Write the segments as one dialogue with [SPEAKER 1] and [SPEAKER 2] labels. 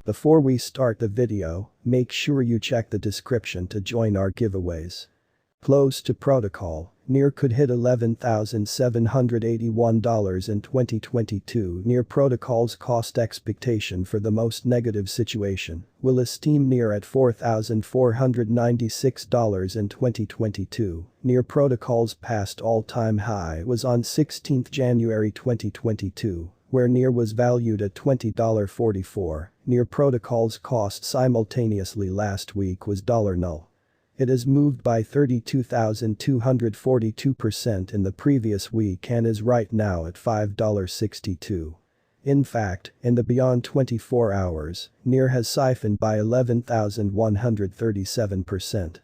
[SPEAKER 1] Before we start the video, make sure you check the description to join our giveaways. Close to protocol, NEAR could hit $11,781 in 2022. NEAR protocol's cost expectation for the most negative situation will esteem NEAR at $4,496 in 2022. NEAR protocol's past all-time high was on 16 January 2022, where NEAR was valued at $20.44. NEAR protocol's cost simultaneously last week was $0. It has moved by 32,242% in the previous week and is right now at $5.62. In fact, in the beyond 24 hours, NEAR has siphoned by 11,137%.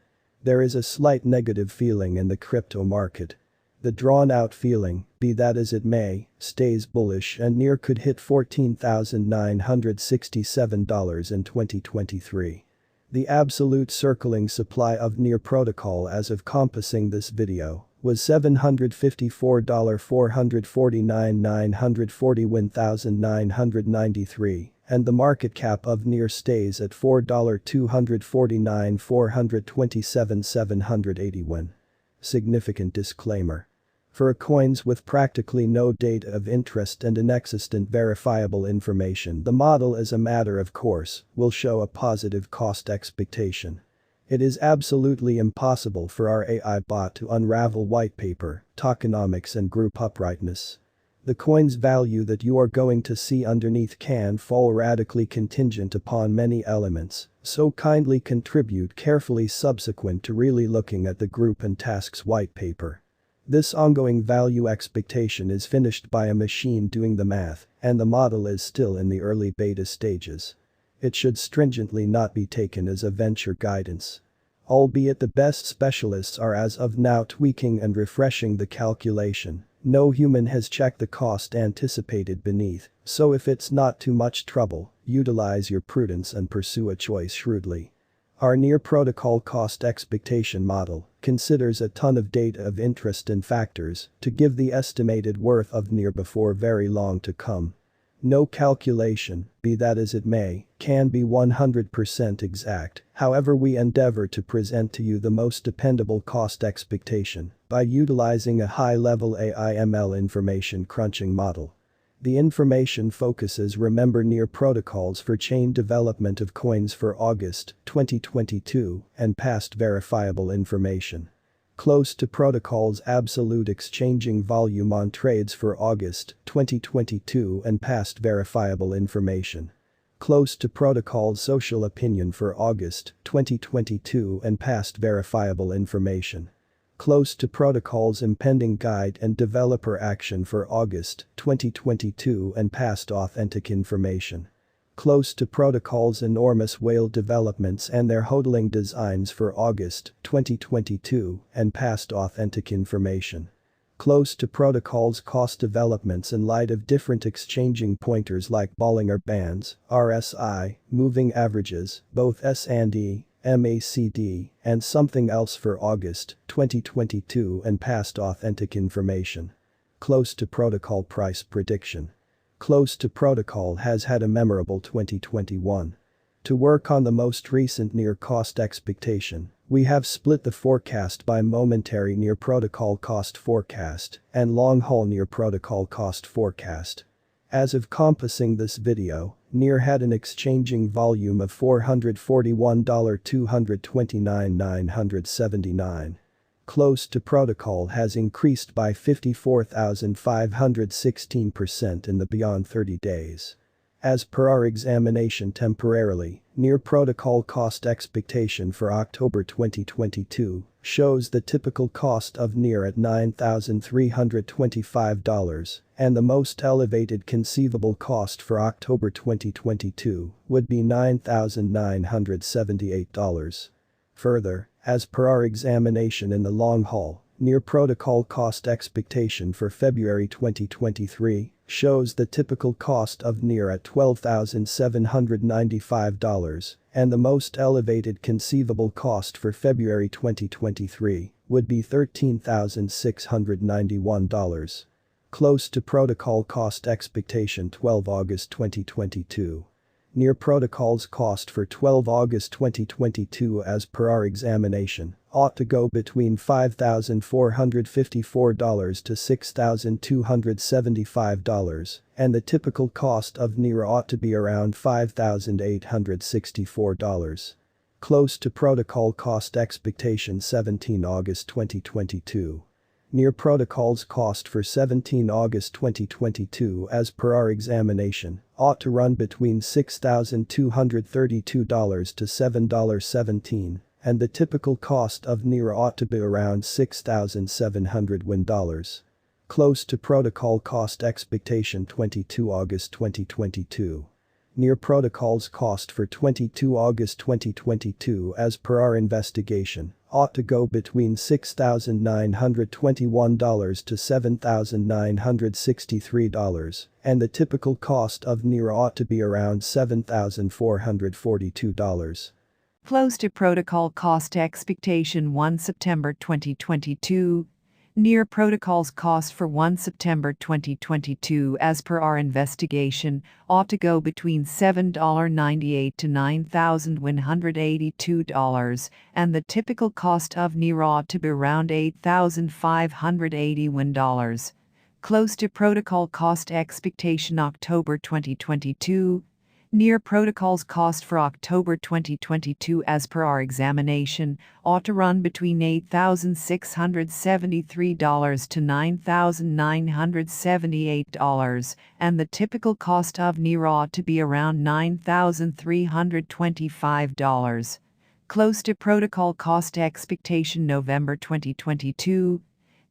[SPEAKER 1] There is a slight negative feeling in the crypto market. The drawn-out feeling, be that as it may, stays bullish and NEAR could hit $14,967 in 2023. The absolute circling supply of NEAR protocol as of compassing this video was $754,449,940,993, and the market cap of NEAR stays at $4,249,427,781. Significant disclaimer. For coins with practically no data of interest and inexistent verifiable information, the model as a matter of course will show a positive cost expectation. It is absolutely impossible for our AI bot to unravel white paper, tokenomics and group uprightness. The coin's value that you are going to see underneath can fall radically contingent upon many elements, so kindly contribute carefully subsequent to really looking at the group and tasks white paper. This ongoing value expectation is finished by a machine doing the math, and the model is still in the early beta stages. It should stringently not be taken as a venture guidance. Albeit the best specialists are as of now tweaking and refreshing the calculation, no human has checked the cost anticipated beneath, so if it's not too much trouble, utilize your prudence and pursue a choice shrewdly. Our NEAR protocol cost expectation model considers a ton of data of interest and factors to give the estimated worth of NEAR before very long to come. No calculation, be that as it may, can be 100% exact, however we endeavor to present to you the most dependable cost expectation by utilizing a high-level AI/ML information crunching model. The information focuses remember NEAR protocols for chain development of coins for August 2022 and past verifiable information. Close to protocol's absolute exchanging volume on trades for August 2022 and past verifiable information. Close to protocol's social opinion for August 2022 and past verifiable information. Close to protocol's impending guide and developer action for August 2022 and past authentic information. Close to protocol's enormous whale developments and their hodling designs for August 2022 and past authentic information. Close to protocol's cost developments in light of different exchanging pointers like Bollinger Bands, RSI, moving averages, both S&E, MACD, and something else for August 2022 and past authentic information. Close to protocol price prediction. Close to protocol has had a memorable 2021. To work on the most recent NEAR cost expectation, we have split the forecast by momentary NEAR protocol cost forecast and long-haul NEAR protocol cost forecast. As of compassing this video, NEAR had an exchanging volume of $441,229,979. Close to protocol has increased by 54,516% in the beyond 30 days. As per our examination temporarily, NEAR protocol cost expectation for October 2022 shows the typical cost of NEAR at $9,325 and the most elevated conceivable cost for October 2022 would be $9,978. Further, as per our examination in the long haul, NEAR protocol cost expectation for February 2023 shows the typical cost of NEAR at $12,795 and the most elevated conceivable cost for February 2023 would be $13,691. Close to protocol cost expectation 12 August 2022. Near protocol's cost for 12 August 2022 as per our examination ought to go between $5,454 to $6,275, and the typical cost of NEAR ought to be around $5,864. Close to protocol cost expectation 17 August 2022. Near protocol's cost for 17 August 2022 as per our examination ought to run between $6,232 to $7.17, and the typical cost of NEAR ought to be around $6,700 Close to protocol cost expectation 22 August 2022. Near protocol's cost for 22 August 2022 as per our investigation ought to go between $6,921 to $7,963, and the typical cost of NEAR ought to be around $7,442.
[SPEAKER 2] Close to protocol cost expectation 1 September 2022. NEAR protocol's cost for 1 September 2022 as per our investigation ought to go between $7.98 to $9,182, and the typical cost of NEAR ought to be around $8,581. Close to protocol cost expectation October 2022. NEAR protocol's cost for October 2022 as per our examination ought to run between $8,673 to $9,978, and the typical cost of NEAR ought to be around $9,325. Close to protocol cost expectation November 2022.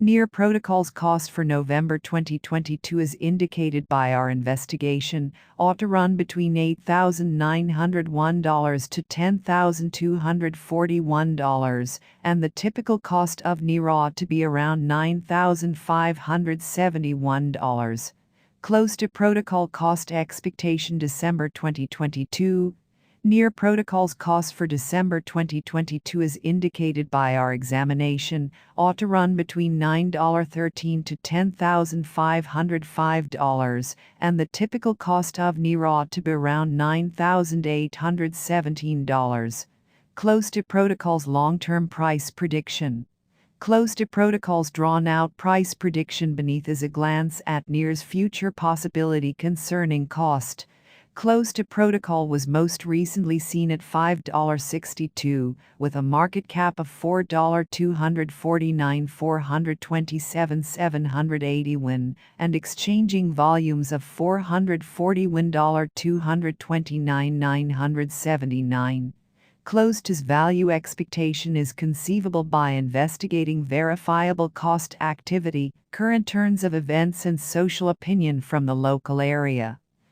[SPEAKER 2] NEAR protocol's cost for November 2022 as indicated by our investigation ought to run between $8,901 to $10,241, and the typical cost of NEAR ought to be around $9,571. Close to protocol cost expectation December 2022. NEAR protocol's cost for December 2022 as indicated by our examination ought to run between $9.13 to $10,505, and the typical cost of NEAR ought to be around $9,817. Close to protocol's long-term price prediction. Close to protocol's drawn-out price prediction beneath is a glance at NEAR's future possibility concerning cost. Close to protocol was most recently seen at $5.62, with a market cap of $4,249,427,780 win, and exchanging volumes of $440 win $229,979. Close to's value expectation is conceivable by investigating verifiable cost activity, current turns of events and social opinion from the local area.